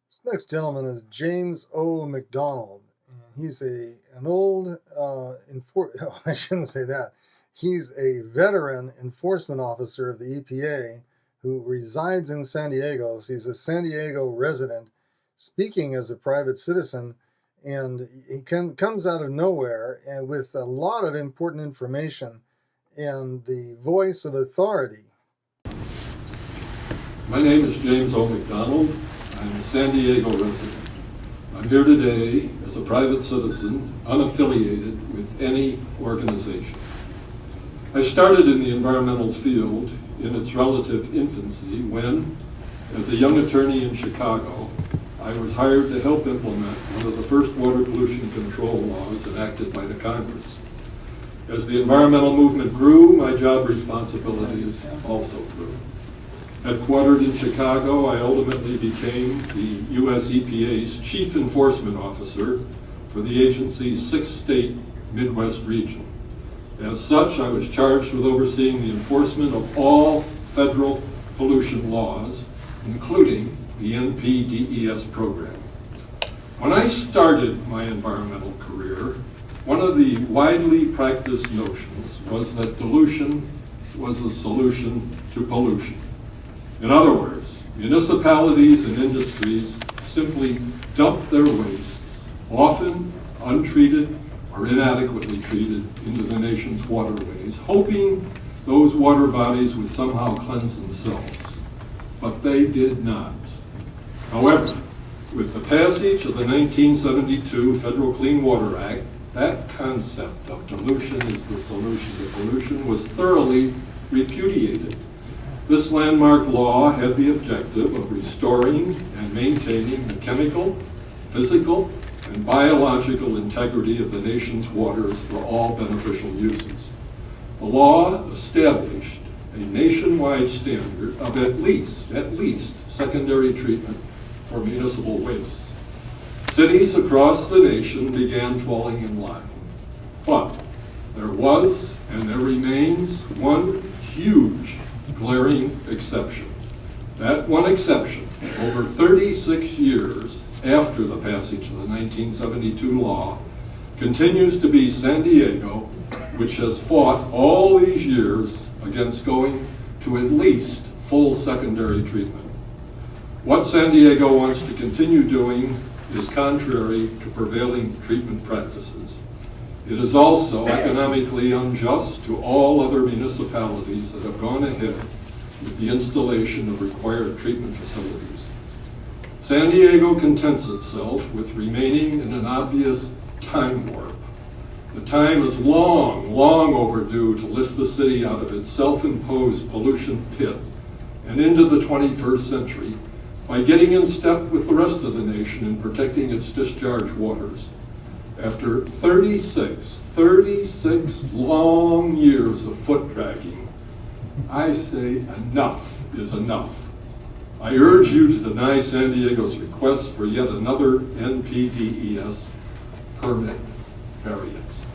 This next gentleman is James O McDonald, and he's an old I shouldn't say that. He's a veteran enforcement officer of the EPA who resides in San Diego. So he's a San Diego resident, speaking as a private citizen, and he comes out of nowhere and with a lot of important information and the voice of authority. My name is James O McDonald. I'm a San Diego resident. I'm here today as a private citizen, unaffiliated with any organization. I started in the environmental field in its relative infancy when, as a young attorney in Chicago, I was hired to help implement one of the first water pollution control laws enacted by the Congress. As the environmental movement grew, my job responsibilities also grew. Headquartered in Chicago, I ultimately became the U.S. EPA's Chief Enforcement Officer for the agency's 6-state Midwest region. As such, I was charged with overseeing the enforcement of all federal pollution laws, including the NPDES program. When I started my environmental career, one of the widely practiced notions was that dilution was the solution to pollution. In other words, municipalities and industries simply dump their wastes, often untreated or inadequately treated, into the nation's waterways, hoping those water bodies would somehow cleanse themselves. But they did not. However, with the passage of the 1972 Federal Clean Water Act, that concept of dilution is the solution to pollution was thoroughly repudiated. This landmark law had the objective of restoring and maintaining the chemical, physical, and biological integrity of the nation's waters for all beneficial uses. The law established a nationwide standard of at least secondary treatment for municipal waste. Cities across the nation began falling in line. But there was, and there remains, one huge glaring exception. That one exception, over 36 years after the passage of the 1972 law, continues to be San Diego, which has fought all these years against going to at least full secondary treatment. What San Diego wants to continue doing is contrary to prevailing treatment practices. It is also economically unjust to all other municipalities that have gone ahead with the installation of required treatment facilities. San Diego contents itself with remaining in an obvious time warp. The time is long overdue to lift the city out of its self-imposed pollution pit and into the 21st century by getting in step with the rest of the nation in protecting its discharge waters. After 36 long years of foot dragging, I say enough is enough. I urge you to deny San Diego's request for yet another NPDES permit variance.